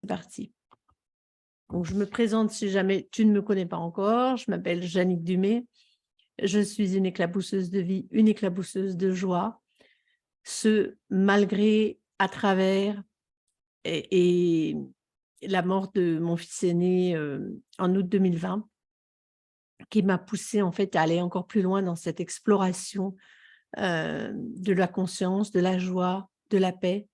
parti. Donc, je me présente si jamais tu ne me connais pas encore. Je m'appelle Jeannick Dumay. Je suis une éclabousseuse de vie, une éclabousseuse de joie. Ce malgré, à travers et la mort de mon fils aîné en août 2020, qui m'a poussée en fait à aller encore plus loin dans cette exploration de la conscience, de la joie, de la paix,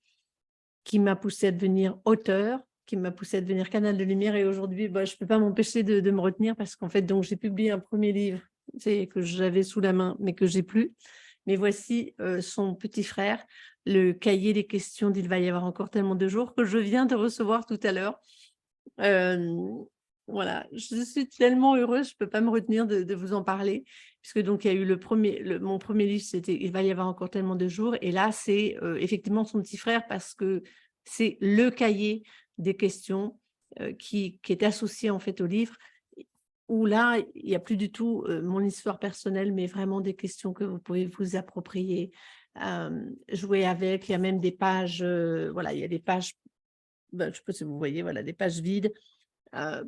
qui m'a poussée à devenir auteure, qui m'a poussée à devenir canal de lumière. Et aujourd'hui, bah, je ne peux pas m'empêcher de me retenir parce qu'en fait, donc, j'ai publié un premier livre que j'avais sous la main, mais que j'ai plus. Mais voici son petit frère, le cahier des questions d'Il va y avoir encore tellement de jours, que je viens de recevoir tout à l'heure. Voilà, je suis tellement heureuse, je ne peux pas me retenir de vous en parler, puisque donc il y a eu mon premier livre, c'était Il va y avoir encore tellement de jours, et là c'est effectivement son petit frère, parce que c'est le cahier des questions qui est associé en fait au livre, où là il n'y a plus du tout mon histoire personnelle, mais vraiment des questions que vous pouvez vous approprier, jouer avec. Il y a même des pages, voilà, il y a des pages, je ne sais pas si vous voyez, voilà, des pages vides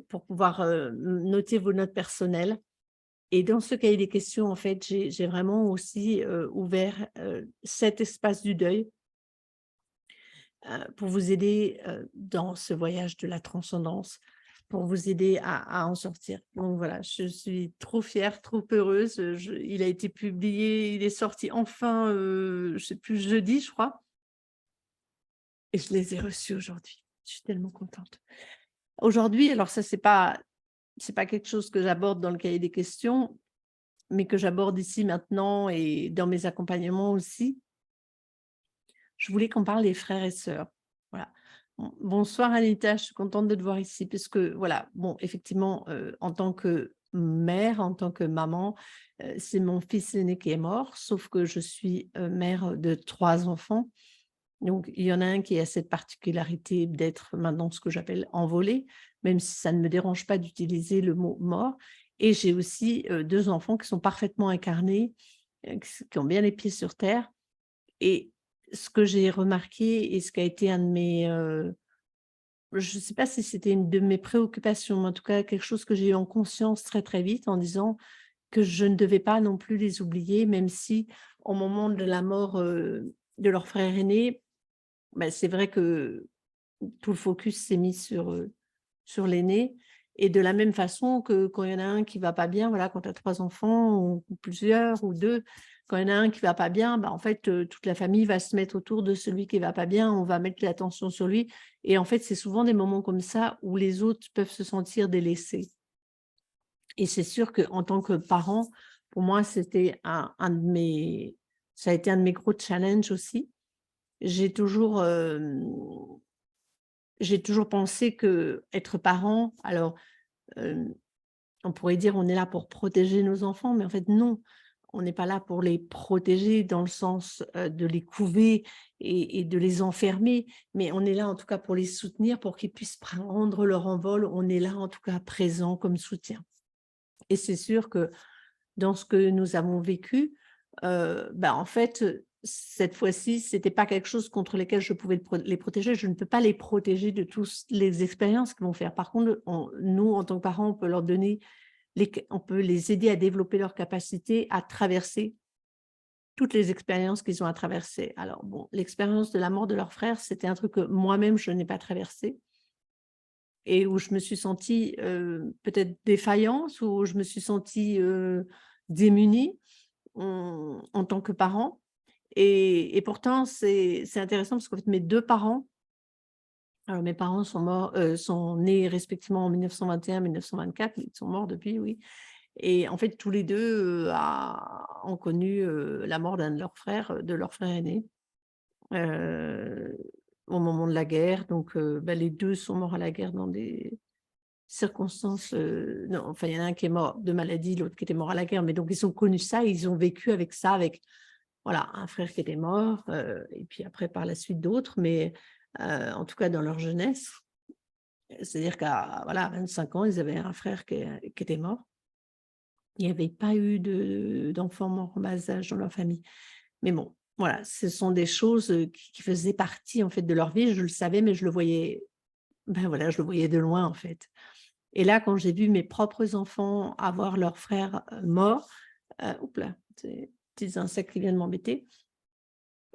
pour pouvoir noter vos notes personnelles. Et dans ce cahier des questions, en fait, j'ai vraiment aussi ouvert cet espace du deuil pour vous aider dans ce voyage de la transcendance, pour vous aider à en sortir. Donc voilà, je suis trop fière, trop heureuse. Il a été publié, il est sorti enfin, je ne sais plus, jeudi, je crois, et je les ai reçus aujourd'hui. Je suis tellement contente. Aujourd'hui, alors ça, c'est pas quelque chose que j'aborde dans le cahier des questions, mais que j'aborde ici maintenant et dans mes accompagnements aussi. Je voulais qu'on parle des frères et sœurs. Voilà. Bonsoir Anita, je suis contente de te voir ici, puisque voilà, bon, effectivement, en tant que mère, en tant que maman, c'est mon fils aîné qui est mort, sauf que je suis mère de 3 enfants. Donc, il y en a un qui a cette particularité d'être maintenant ce que j'appelle envolé, même si ça ne me dérange pas d'utiliser le mot mort. Et j'ai aussi 2 enfants qui sont parfaitement incarnés, qui ont bien les pieds sur terre. Et ce que j'ai remarqué et ce qui a été un de mes, je ne sais pas si c'était une de mes préoccupations, mais en tout cas quelque chose que j'ai eu en conscience très, très vite, en disant que je ne devais pas non plus les oublier, même si au moment de la mort de leur frère aîné, bah, c'est vrai que tout le focus s'est mis sur l'aîné, et de la même façon que quand il y en a un qui va pas bien, voilà, quand tu as 3 enfants ou plusieurs ou 2, quand il y en a un qui va pas bien, bah, en fait, toute la famille va se mettre autour de celui qui va pas bien, on va mettre l'attention sur lui, et en fait, c'est souvent des moments comme ça où les autres peuvent se sentir délaissés. Et c'est sûr qu'en tant que parent, pour moi, c'était ça a été un de mes gros challenges aussi. J'ai toujours, pensé qu'être parent, alors, on pourrait dire on est là pour protéger nos enfants, mais en fait non, on n'est pas là pour les protéger dans le sens, de les couver et de les enfermer, mais on est là en tout cas pour les soutenir, pour qu'ils puissent prendre leur envol. On est là en tout cas présent comme soutien. Et c'est sûr que dans ce que nous avons vécu, en fait, cette fois-ci, c'était pas quelque chose contre lesquels je pouvais les protéger. Je ne peux pas les protéger de toutes les expériences qu'ils vont faire. Par contre, nous, en tant que parents, on peut leur donner on peut les aider à développer leur capacité à traverser toutes les expériences qu'ils ont à traverser. Alors bon, l'expérience de la mort de leur frère, c'était un truc que moi-même, je n'ai pas traversé, et où je me suis sentie peut-être défaillante, où je me suis sentie démunie en tant que parent. Et pourtant, c'est intéressant parce qu'en fait, mes 2 parents, alors mes parents sont morts, sont nés respectivement en 1921, 1924, ils sont morts depuis, oui. Et en fait, tous les 2 ont connu la mort d'un de leur frère aîné, heu, au moment de la guerre. Donc, les 2 sont morts à la guerre dans des circonstances, non, enfin, il y en a un qui est mort de maladie, l'autre qui était mort à la guerre, mais donc ils ont connu ça, ils ont vécu avec ça, avec voilà, un frère qui était mort, et puis après par la suite d'autres, mais en tout cas dans leur jeunesse. C'est-à-dire qu'à voilà, 25 ans, ils avaient un frère qui était mort. Il n'y avait pas eu d'enfants morts en bas âge dans leur famille. Mais bon, voilà, ce sont des choses qui faisaient partie en fait de leur vie. Je le savais, mais je le voyais ben voilà, je le voyais de loin, en fait. Et là, quand j'ai vu mes propres enfants avoir leur frère, mort, oups là, c'est petits insectes qui viennent m'embêter.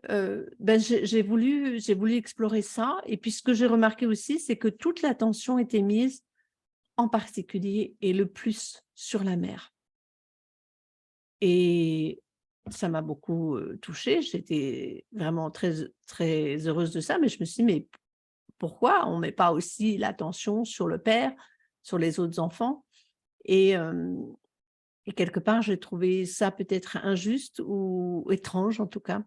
Ben, j'ai voulu explorer ça et puis ce que j'ai remarqué aussi, c'est que toute l'attention était mise, en particulier et le plus, sur la mère et ça m'a beaucoup, touchée. J'étais vraiment très heureuse de ça, mais je me suis dit: «Mais pourquoi on met pas aussi l'attention sur le père, sur les autres enfants?» et et quelque part, j'ai trouvé ça peut-être injuste ou étrange en tout cas.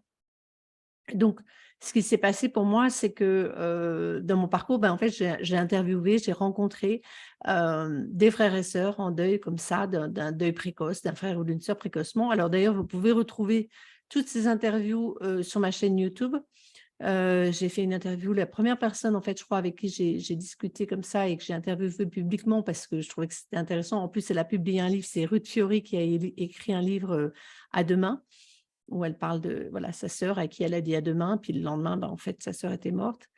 Donc, ce qui s'est passé pour moi, c'est que, dans mon parcours, ben, en fait, j'ai interviewé, j'ai rencontré, des frères et sœurs en deuil comme ça, d'un deuil précoce, d'un frère ou d'une sœur précocement. Alors d'ailleurs, vous pouvez retrouver toutes ces interviews, sur ma chaîne YouTube. J'ai fait une interview, la première personne, en fait, je crois, avec qui j'ai discuté comme ça et que j'ai interviewé publiquement parce que je trouvais que c'était intéressant. En plus, elle a publié un livre, c'est Ruth Fiori qui a écrit un livre, «À demain», où elle parle de voilà, sa sœur à qui elle a dit: «À demain», puis le lendemain, ben, en fait, sa sœur était morte.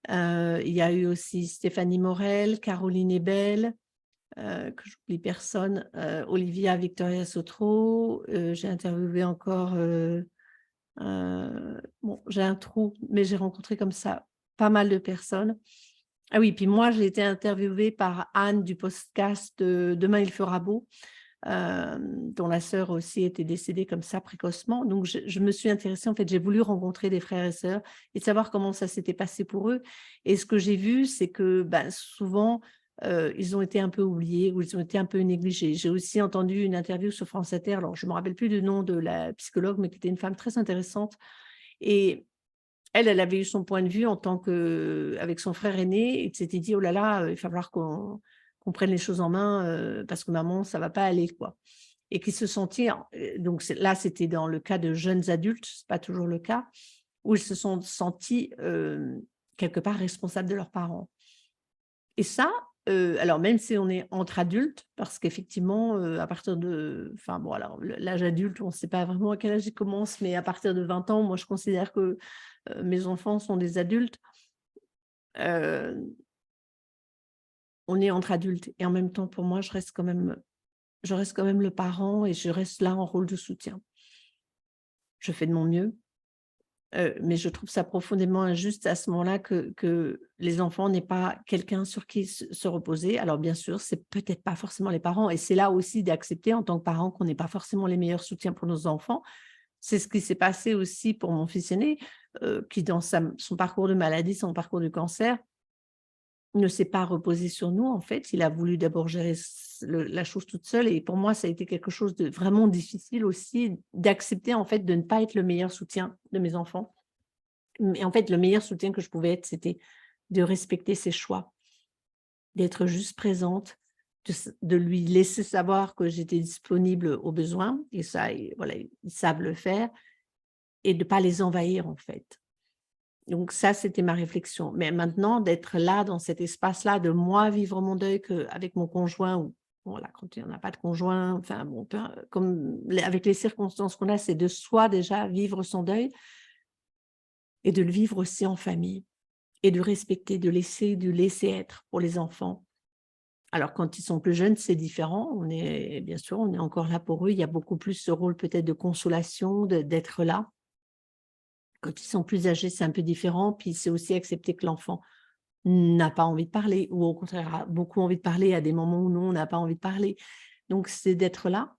Il y a eu aussi Stéphanie Morel, Caroline Ebel, que j'oublie personne, Olivia Victoria Sotro, j'ai interviewé encore, bon, j'ai un trou, mais j'ai rencontré comme ça pas mal de personnes. Ah oui, puis moi, j'ai été interviewée par Anne du podcast, Demain il fera beau, dont la sœur aussi était décédée comme ça précocement. Donc je me suis intéressée, en fait, j'ai voulu rencontrer des frères et sœurs et savoir comment ça s'était passé pour eux et ce que j'ai vu, c'est que, ben, souvent, ils ont été un peu oubliés ou ils ont été un peu négligés. J'ai aussi entendu une interview sur France Inter, alors je ne me rappelle plus du nom de la psychologue, mais qui était une femme très intéressante et elle avait eu son point de vue en tant que avec son frère aîné et elle s'était dit: «Oh là là, il va falloir qu'on prenne les choses en main, parce que maman, ça va pas aller, quoi». Et qui se sentaient donc c'était dans le cas de jeunes adultes, c'est pas toujours le cas, où ils se sont sentis, quelque part responsables de leurs parents. Et ça, alors même si on est entre adultes, parce qu'effectivement, à partir de enfin bon alors l'âge adulte, on ne sait pas vraiment à quel âge il commence, mais à partir de 20 ans, moi je considère que, mes enfants sont des adultes. Heu, on est entre adultes et en même temps pour moi je reste quand même le parent et je reste là en rôle de soutien. Je fais de mon mieux. Mais je trouve ça profondément injuste à ce moment-là que les enfants n'aient pas quelqu'un sur qui se reposer. Alors bien sûr, c'est peut-être pas forcément les parents et c'est là aussi d'accepter en tant que parent qu'on n'est pas forcément les meilleurs soutiens pour nos enfants. C'est ce qui s'est passé aussi pour mon fils aîné, qui dans son parcours de maladie, son parcours de cancer, ne s'est pas reposé sur nous en fait. Il a voulu d'abord gérer la chose toute seule et pour moi, ça a été quelque chose de vraiment difficile aussi d'accepter en fait de ne pas être le meilleur soutien de mes enfants. Mais en fait, le meilleur soutien que je pouvais être, c'était de respecter ses choix, d'être juste présente, de lui laisser savoir que j'étais disponible aux besoins et ça, voilà, ils savent le faire et de ne pas les envahir, en fait. Donc ça, c'était ma réflexion. Mais maintenant, d'être là, dans cet espace-là, de moi vivre mon deuil avec mon conjoint ou voilà, quand il n'y en a pas de conjoint, enfin bon, comme avec les circonstances qu'on a, c'est de soi déjà vivre son deuil et de le vivre aussi en famille. Et de respecter, de laisser être pour les enfants. Alors quand ils sont plus jeunes, c'est différent. Bien sûr, on est encore là pour eux. Il y a beaucoup plus ce rôle peut-être de consolation, d'être là. Quand ils sont plus âgés, c'est un peu différent. Puis c'est aussi accepter que l'enfant n'a pas envie de parler ou au contraire a beaucoup envie de parler à des moments où nous, on n'a pas envie de parler. Donc c'est d'être là,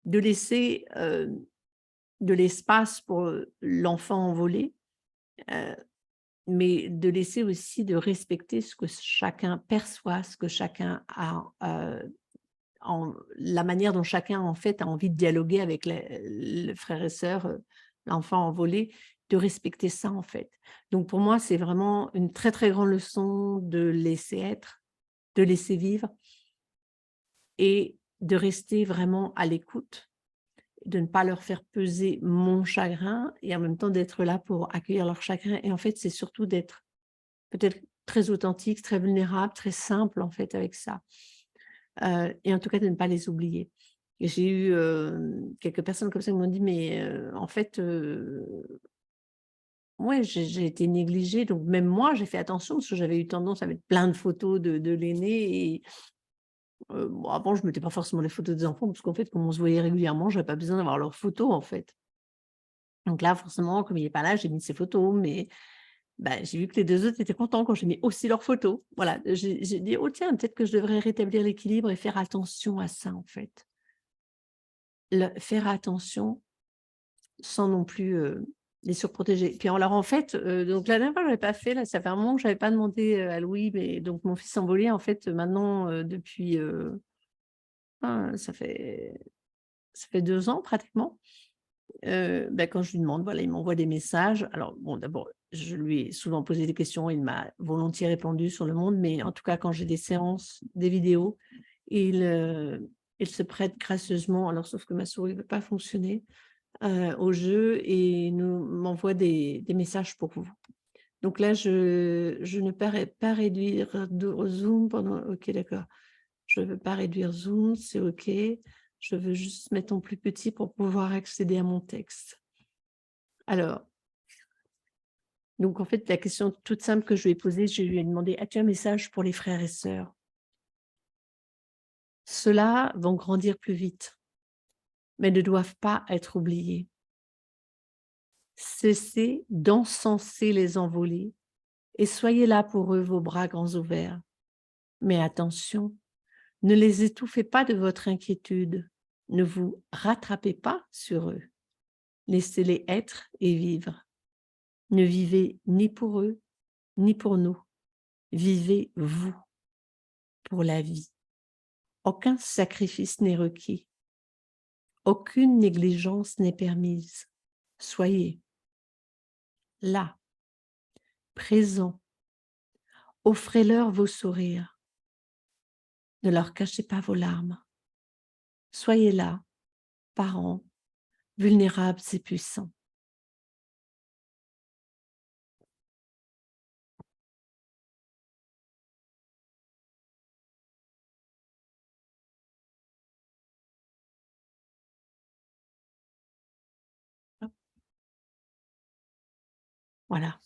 de laisser, de l'espace pour, l'enfant envolé, heu mais de laisser aussi de respecter ce que chacun perçoit, ce que chacun a, la manière dont chacun, en fait, a envie de dialoguer avec les frères et sœurs, l'enfant envolé, de respecter ça, en fait. Donc pour moi, c'est vraiment une très, très grande leçon de laisser être, de laisser vivre et de rester vraiment à l'écoute, de ne pas leur faire peser mon chagrin et en même temps d'être là pour accueillir leur chagrin et en fait, c'est surtout d'être peut-être très authentique, très vulnérable, très simple en fait avec ça, et en tout cas de ne pas les oublier. Et j'ai eu, quelques personnes comme ça qui m'ont dit: «Mais, en fait, ouais, j'ai été négligée, donc même moi, j'ai fait attention parce que j'avais eu tendance à mettre plein de photos de l'aîné et bon, avant, je mettais pas forcément les photos des enfants parce qu'en fait, comme on se voyait régulièrement, j'avais pas besoin d'avoir leurs photos, en fait. Donc là, forcément, comme il est pas là, j'ai mis ses photos, mais bah, j'ai vu que les 2 autres étaient contents quand j'ai mis aussi leurs photos. Voilà, j'ai dit: «Oh tiens, peut-être que je devrais rétablir l'équilibre et faire attention à ça, en fait». Faire attention sans non plus, les surprotéger. Puis alors en fait, donc la dernière fois, je l'avais pas fait, là, ça fait un moment que j'avais pas demandé, à Louis, mais donc mon fils envolé, en fait, maintenant, depuis, ça fait 2 ans pratiquement. Bah, quand je lui demande, voilà, il m'envoie des messages. Alors bon, d'abord, je lui ai souvent posé des questions, il m'a volontiers répondu sur le monde, mais en tout cas, quand j'ai des séances, des vidéos, il, il se prête gracieusement, alors sauf que ma souris ne veut pas fonctionner, au jeu et m'envoie des messages pour vous. Donc là, je ne peux pas réduire de Zoom pendant, OK, d'accord. Je ne veux pas réduire Zoom, c'est OK. Je veux juste mettre en plus petit pour pouvoir accéder à mon texte. Alors, donc en fait, la question toute simple que je lui ai posée, je lui ai demandé: «As-tu un message pour les frères et sœurs? Ceux-là vont grandir plus vite, mais ne doivent pas être oubliés. Cessez d'encenser les envolés et soyez là pour eux, vos bras grands ouverts. Mais attention, ne les étouffez pas de votre inquiétude. Ne vous rattrapez pas sur eux. Laissez-les être et vivre. Ne vivez ni pour eux, ni pour nous. Vivez vous pour la vie. Aucun sacrifice n'est requis. Aucune négligence n'est permise. Soyez là, présents. Offrez-leur vos sourires. Ne leur cachez pas vos larmes. Soyez là, parents, vulnérables et puissants. Voilà.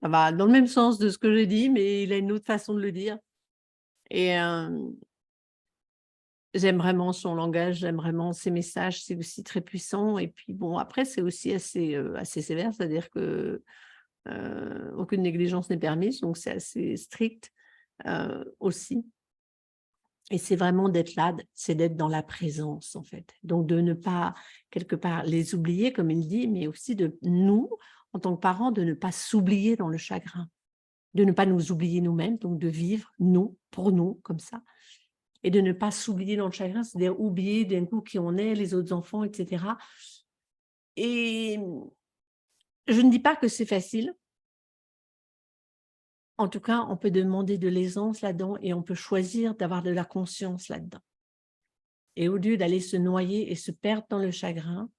Ça va dans le même sens de ce que j'ai dit, mais il a une autre façon de le dire et j'aime vraiment son langage, j'aime vraiment ses messages, c'est aussi très puissant et puis bon, après c'est aussi assez sévère, c'est-à-dire que, aucune négligence n'est permise, donc c'est assez strict, aussi et c'est vraiment d'être là, c'est d'être dans la présence, en fait. Donc de ne pas, quelque part, les oublier comme il dit, mais aussi de nous, en tant que parents, de ne pas s'oublier dans le chagrin. De ne pas nous oublier nous-mêmes, donc de vivre nous, pour nous, comme ça et de ne pas s'oublier dans le chagrin, c'est-à-dire oublier d'un coup qui on est, les autres enfants et cetera et je ne dis pas que c'est facile. En tout cas, on peut demander de l'aisance là-dedans et on peut choisir d'avoir de la conscience là-dedans et au lieu d'aller se noyer et se perdre dans le chagrin,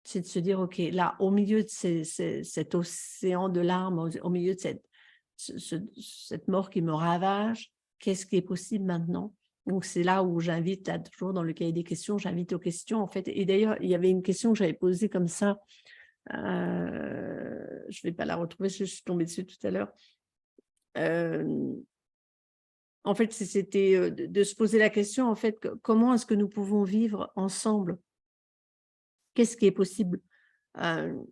c'est de se dire: «OK, là, au milieu de cet océan de larmes, au milieu de cette mort qui me ravage, qu'est-ce qui est possible maintenant?» Donc c'est là où j'invite à toujours dans le cahier des questions, j'invite aux questions, en fait et d'ailleurs, il y avait une question que j'avais posée comme ça, je vais pas la retrouver, je suis tombée dessus tout à l'heure. Hem, En fait, c'était, de se poser la question, en fait, comment est-ce que nous pouvons vivre ensemble? Qu'est-ce qui est possible? Heu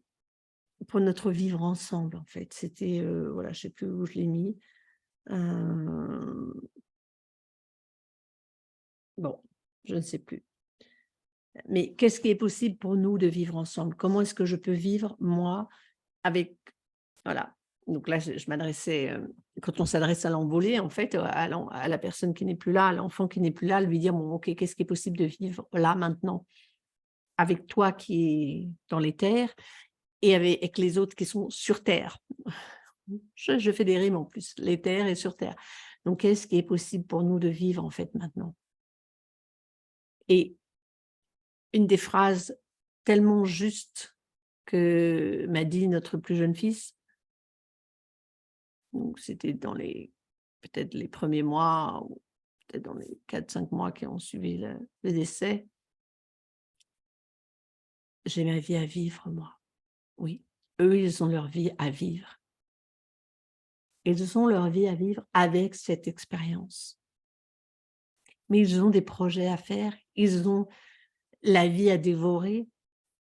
Pour notre vivre ensemble, en fait. C'était, voilà, je sais plus où je l'ai mis. Heu, bon, je ne sais plus. Mais qu'est-ce qui est possible pour nous de vivre ensemble? Comment est-ce que je peux vivre, moi, avec voilà. Donc là, je m'adressais, quand on s'adresse à l'envolé, en fait, à la personne qui n'est plus là, à l'enfant qui n'est plus là, lui dire: «Bon, OK, qu'est-ce qui est possible de vivre là, maintenant, avec toi qui est dans les terres et avec les autres qui sont sur terre?» Je fais des rimes en plus, les terres et sur terre. Donc qu'est-ce qui est possible pour nous de vivre en fait maintenant? Et une des phrases tellement justes que m'a dit notre plus jeune fils, donc c'était dans les peut-être les premiers mois ou peut-être dans les 4-5 mois qui ont suivi le décès: «J'ai ma vie à vivre moi, oui. eux, ils ont leur vie à vivre. Ils ont leur vie à vivre avec cette expérience. Mais ils ont des projets à faire, ils ont la vie à dévorer,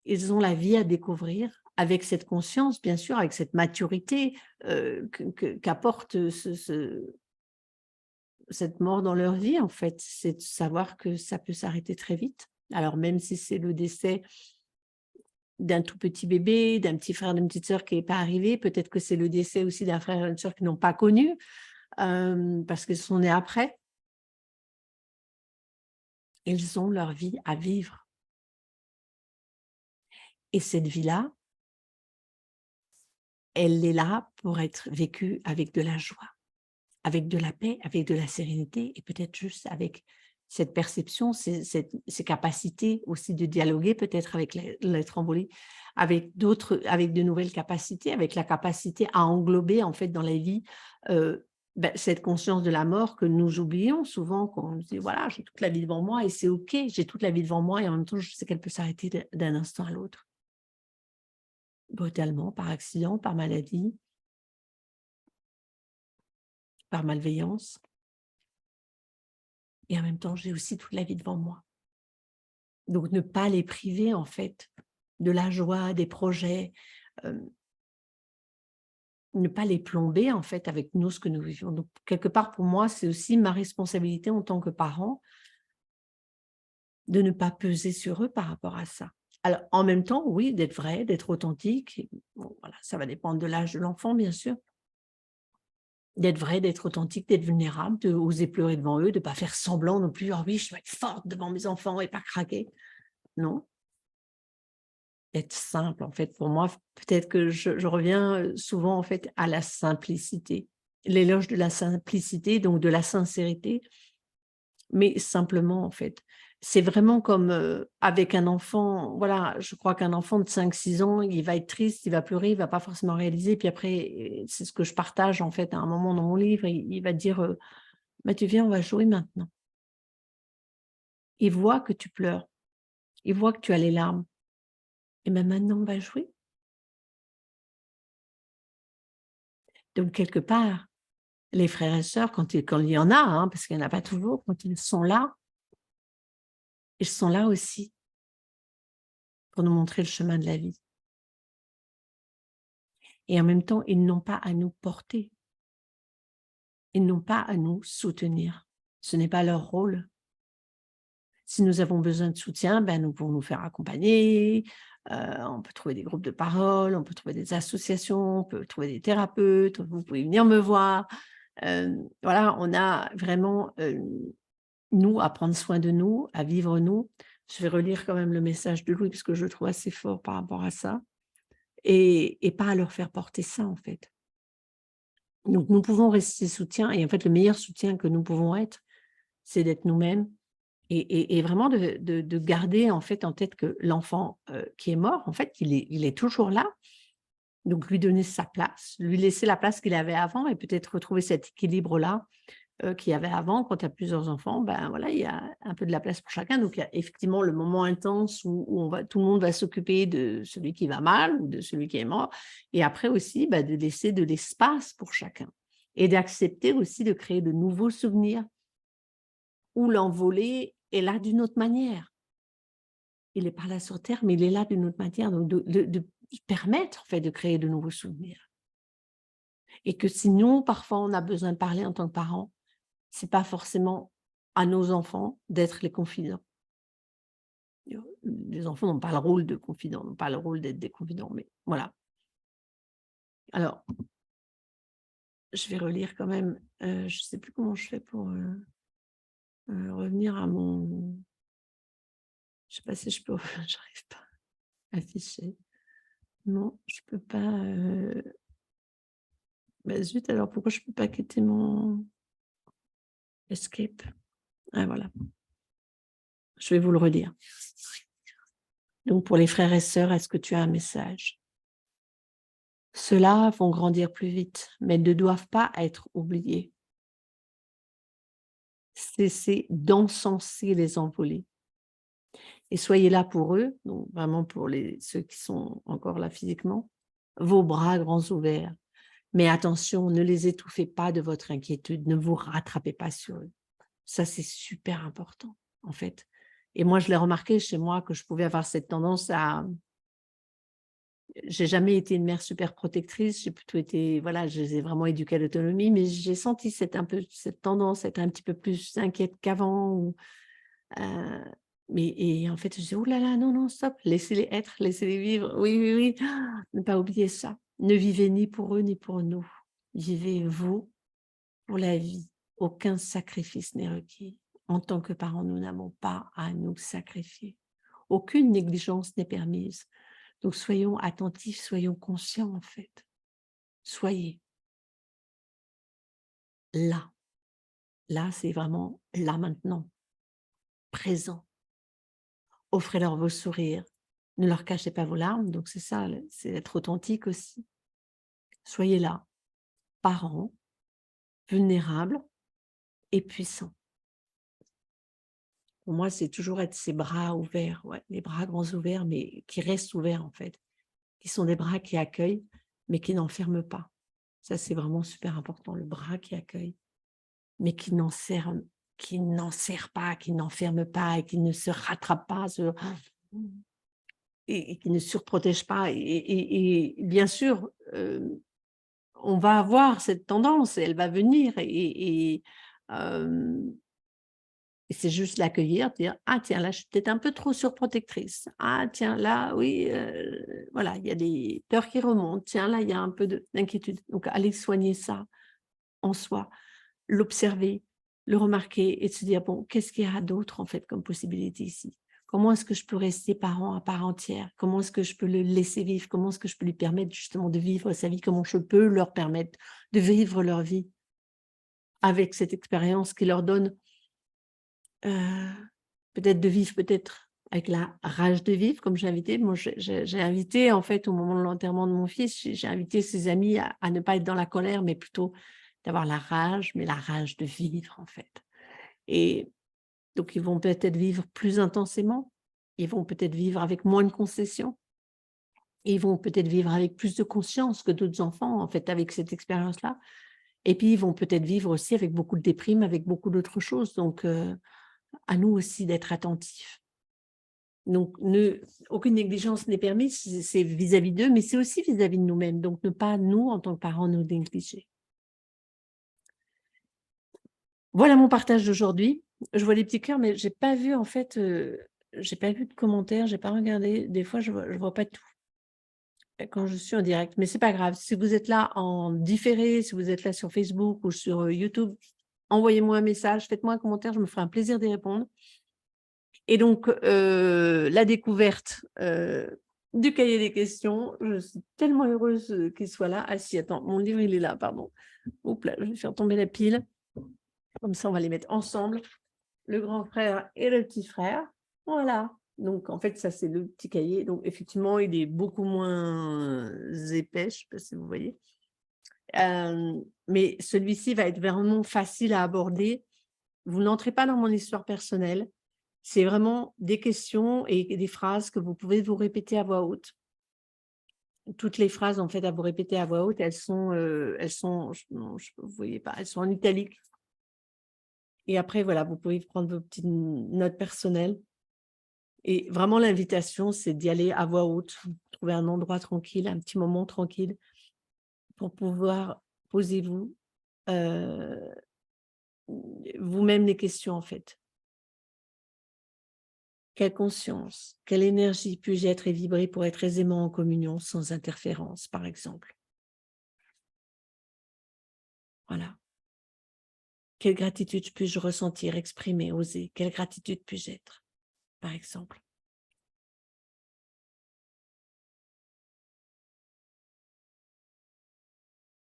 ils ont la vie à découvrir avec cette conscience, bien sûr, avec cette maturité qu'apporte cette mort dans leur vie, en fait. C'est de savoir que ça peut s'arrêter très vite. Alors même si c'est le décès d'un tout petit bébé, d'un petit frère, d'une petite sœur qui n'est pas arrivé, peut-être que c'est le décès aussi d'un frère et d'une sœur qu'ils n'ont pas connu, parce qu'ils sont nés après. Ils ont leur vie à vivre. Et cette vie-là, elle est là pour être vécue avec de la joie, avec de la paix, avec de la sérénité et peut-être juste avec cette perception, ces capacités aussi de dialoguer peut-être avec l'être envolé, avec d'autres, avec de nouvelles capacités, avec la capacité à englober en fait dans la vie cette conscience de la mort que nous oublions souvent quand on se dit voilà, j'ai toute la vie devant moi et c'est ok, j'ai toute la vie devant moi et en même temps je sais qu'elle peut s'arrêter d'un instant à l'autre. Brutalement, par accident, par maladie, par malveillance. Et en même temps, j'ai aussi toute la vie devant moi. Donc, ne pas les priver, en fait, de la joie, des projets, ne pas les plomber, en fait, avec nous, ce que nous vivons. Donc, quelque part, pour moi, c'est aussi ma responsabilité en tant que parent de ne pas peser sur eux par rapport à ça. Alors, en même temps, oui, d'être vrai, d'être authentique. Bon, voilà, ça va dépendre de l'âge de l'enfant, bien sûr. D'être vrai, d'être authentique, d'être vulnérable, d'oser pleurer devant eux, de ne pas faire semblant non plus. Ah oui, je dois être forte devant mes enfants et pas craquer. Non, être simple, en fait. Pour moi, peut-être que je reviens souvent, en fait, à la simplicité. L'éloge de la simplicité, donc de la sincérité, mais simplement, en fait. C'est vraiment comme avec un enfant, voilà, je crois qu'un enfant de 5-6 ans, il va être triste, il va pleurer, il va pas forcément réaliser. Puis après, c'est ce que je partage, en fait, à un moment dans mon livre, il va dire bah, tu viens, on va jouer maintenant. Il voit que tu pleures, il voit que tu as les larmes. Et ben maintenant, on va jouer. Donc, quelque part, les frères et sœurs, quand il y en a, hein, parce qu'il n'y en a pas toujours, quand ils sont là aussi pour nous montrer le chemin de la vie. Et en même temps, ils n'ont pas à nous porter. Ils n'ont pas à nous soutenir. Ce n'est pas leur rôle. Si nous avons besoin de soutien, ben, nous pouvons nous faire accompagner, on peut trouver des groupes de parole, on peut trouver des associations, on peut trouver des thérapeutes, vous pouvez venir me voir. Voilà, on a vraiment, nous, à prendre soin de nous, à vivre nous. Je vais relire quand même le message de Louis parce que je le trouve assez fort par rapport à ça et pas à leur faire porter ça, en fait. Donc nous pouvons rester soutien et en fait, le meilleur soutien que nous pouvons être, c'est d'être nous-mêmes et vraiment de garder, en fait, en tête que l'enfant, qui est mort, en fait, il est toujours là. Donc lui donner sa place, lui laisser la place qu'il avait avant et peut-être retrouver cet équilibre-là, qu'il y avait avant. Quand tu as plusieurs enfants, ben, voilà, il y a un peu de la place pour chacun. Donc il y a effectivement le moment intense où tout le monde va s'occuper de celui qui va mal ou de celui qui est mort et après aussi, bah, de laisser de l'espace pour chacun et d'accepter aussi de créer de nouveaux souvenirs où l'envolé est là d'une autre manière. Il est pas là sur terre, mais il est là d'une autre manière, donc de permettre, en fait, de créer de nouveaux souvenirs et que si nous, parfois, on a besoin de parler en tant que parents, c'est pas forcément à nos enfants d'être les confidents. Les enfants n'ont pas le rôle de confidents, n'ont pas le rôle d'être des confidents, mais voilà. Alors, je vais relire quand même, je sais plus comment je fais pour, revenir à mon je sais pas si je peux j'arrive pas à afficher. Non, je peux pas, bah, zut, alors pourquoi je peux pas quitter mon escape? Ah voilà, je vais vous le redire. Donc pour les frères et sœurs, est-ce que tu as un message? Ceux-là vont grandir plus vite, mais ne doivent pas être oubliés. Cessez d'encenser les envolés et soyez là pour eux, donc vraiment pour ceux qui sont encore là physiquement, vos bras grands ouverts. Mais attention, ne les étouffez pas de votre inquiétude, ne vous rattrapez pas sur eux. Ça, c'est super important, en fait. Et moi, je l'ai remarqué chez moi que je pouvais avoir cette tendance à... J'ai jamais été une mère super protectrice, j'ai plutôt été, voilà, je les ai vraiment éduquées à l'autonomie, mais j'ai senti cette tendance à être un petit peu plus inquiète qu'avant. Heu, et en fait, je dis: «Ouh là là, non, non, stop, laissez-les être, laissez-les vivre». Oui, oui, oui, ne pas oublier ça. Ne vivez ni pour eux ni pour nous. Vivez vous pour la vie. Aucun sacrifice n'est requis. En tant que parents, nous n'avons pas à nous sacrifier. Aucune négligence n'est permise. Donc soyons attentifs, soyons conscients en fait. Soyez là. Là, c'est vraiment là maintenant, présent. Offrez-leur vos sourires. Ne leur cachez pas vos larmes, donc c'est ça, c'est être authentique aussi. Soyez là, parents, vulnérables et puissants. Pour moi, c'est toujours être ces bras ouverts, ouais, les bras grands ouverts, mais qui restent ouverts en fait, qui sont des bras qui accueillent, mais qui n'enferment pas. Ça, c'est vraiment super important, le bras qui accueille, mais qui n'en serre pas, qui n'enferme pas et qui ne se rattrape pas et qui ne surprotège pas. Et bien sûr, on va avoir cette tendance, elle va venir hem et c'est juste l'accueillir, dire: «Ah tiens, là, je suis peut-être un peu trop surprotectrice. Ah tiens, là, oui, voilà, il y a des peurs qui remontent. Tiens, là, il y a un peu d'inquiétude». Donc aller soigner ça en soi, l'observer, le remarquer et de se dire: «Bon, qu'est-ce qu'il y a d'autre, en fait, comme possibilité ici? Comment est-ce que je peux rester parent à part entière? Comment est-ce que je peux le laisser vivre? Comment est-ce que je peux lui permettre justement de vivre sa vie? Comment je peux leur permettre de vivre leur vie avec cette expérience qui leur donne, heu, peut-être de vivre peut-être avec la rage de vivre comme j'ai invité. Moi, j'ai invité en fait au moment de l'enterrement de mon fils, j'ai invité ses amis à ne pas être dans la colère, mais plutôt d'avoir la rage, mais la rage de vivre en fait. Et donc ils vont peut-être vivre plus intensément, ils vont peut-être vivre avec moins de concessions, ils vont peut-être vivre avec plus de conscience que d'autres enfants en fait avec cette expérience-là. Et puis ils vont peut-être vivre aussi avec beaucoup de déprime, avec beaucoup d'autres choses. Donc à nous aussi d'être attentifs. Donc aucune négligence n'est permise, c'est vis-à-vis d'eux, mais c'est aussi vis-à-vis de nous-mêmes. Donc ne pas, nous, en tant que parents, nous négliger. Voilà mon partage d'aujourd'hui. Je vois des petits cœurs, mais j'ai pas vu en fait, j'ai pas vu de commentaires, j'ai pas regardé. Des fois, je vois pas tout quand je suis en direct, mais c'est pas grave. Si vous êtes là en différé, si vous êtes là sur Facebook ou sur, YouTube, envoyez-moi un message, faites-moi un commentaire, je me ferai un plaisir d'y répondre. Et donc, la découverte, du cahier des questions, je suis tellement heureuse, qu'il soit là. Ah si, attends, mon livre, il est là, pardon. Oups là, je vais faire tomber la pile. Comme ça, on va les mettre ensemble, le grand frère et le petit frère. Voilà. Donc en fait, ça, c'est le petit cahier. Donc effectivement, il est beaucoup moins épais, je ne sais pas si vous voyez. Mais celui-ci va être vraiment facile à aborder. Vous n'entrez pas dans mon histoire personnelle. C'est vraiment des questions et des phrases que vous pouvez vous répéter à voix haute. Toutes les phrases, en fait, à vous répéter à voix haute, elles sont non, vous voyez pas, elles sont en italique et après, voilà, vous pouvez prendre vos petites notes personnelles et vraiment l'invitation, c'est d'y aller à voix haute, trouver un endroit tranquille, un petit moment tranquille pour pouvoir posez-vous, heu, vous-même les questions, en fait. Quelle conscience, quelle énergie puis-je être et vibrer pour être aisément en communion sans interférence, par exemple? Voilà. Quelle gratitude puis-je ressentir, exprimer, oser? Quelle gratitude puis-je être, par exemple?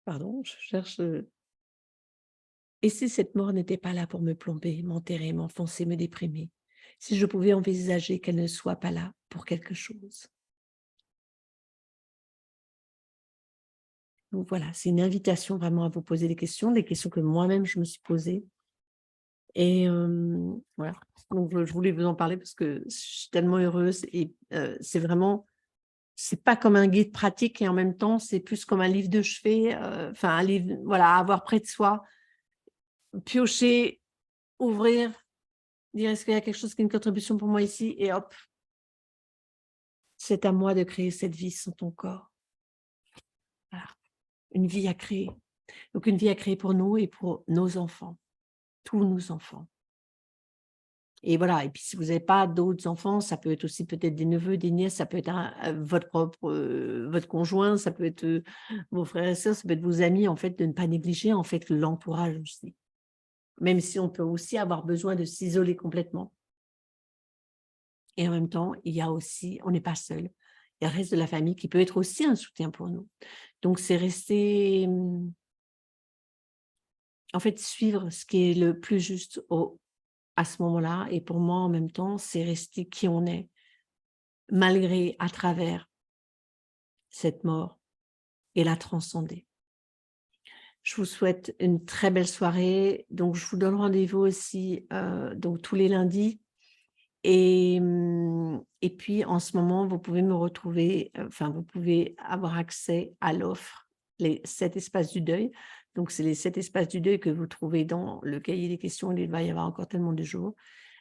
Pardon, je cherche, et si cette mort n'était pas là pour me plomber, m'enterrer, m'enfoncer, me déprimer? Si je pouvais envisager qu'elle ne soit pas là pour quelque chose? Donc voilà, c'est une invitation vraiment à vous poser des questions que moi-même je me suis posées. Et voilà, donc je voulais vous en parler parce que je suis tellement heureuse et c'est vraiment c'est pas comme un guide pratique et en même temps, c'est plus comme un livre de chevet, enfin un livre, voilà, à avoir près de soi, piocher, ouvrir, dire: «Est-ce qu'il y a quelque chose qui est une contribution pour moi ici?» et hop, c'est à moi de créer cette vie sans ton corps. Voilà, une vie à créer. Donc une vie à créer pour nous et pour nos enfants, tous nos enfants. Et voilà, et puis si vous n'avez pas d'autres enfants, ça peut être aussi peut-être des neveux, des nièces, ça peut être votre propre, votre conjoint, ça peut être, vos frères et sœurs, ça peut être vos amis, en fait, de ne pas négliger, en fait, l'entourage aussi. Même si on peut aussi avoir besoin de s'isoler complètement et en même temps, il y a aussi on n'est pas seul. Il y a le reste de la famille qui peut être aussi un soutien pour nous. Donc c'est rester, en fait, suivre ce qui est le plus juste au à ce moment-là et pour moi, en même temps, c'est rester qui on est, malgré, à travers cette mort et la transcender. Je vous souhaite une très belle soirée. Donc, je vous donne rendez-vous aussi donc tous les lundis. Et puis, en ce moment, vous pouvez me retrouver, enfin, vous pouvez avoir accès à l'offre, les 7 espaces du deuil. Donc, c'est les 7 espaces du deuil que vous trouvez dans le cahier des questions. Il va y avoir encore tellement de jours.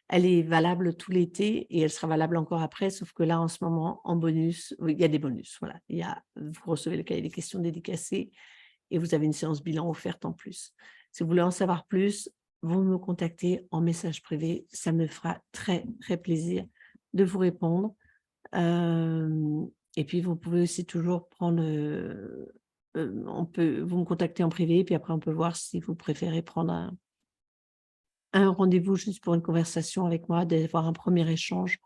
Elle est valable tout l'été et elle sera valable encore après, sauf que là, en ce moment, en bonus, oui, il y a des bonus, voilà. Vous recevez le cahier des questions dédicacé et vous avez une séance bilan offerte en plus. Si vous voulez en savoir plus, vous me contactez en message privé. Ça me fera très, très plaisir de vous répondre. Et puis, vous pouvez aussi toujours prendre, vous me contacter en privé, puis après, on peut voir si vous préférez prendre un rendez-vous juste pour une conversation avec moi, d'avoir un premier échange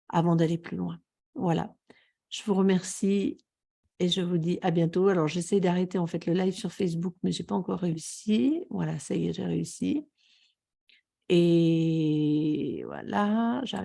avant d'aller plus loin. Voilà. Je vous remercie et je vous dis à bientôt. Alors, j'essaie d'arrêter en fait le live sur Facebook, mais j'ai pas encore réussi. Voilà, ça y est, j'ai réussi. Et voilà, j'arrête.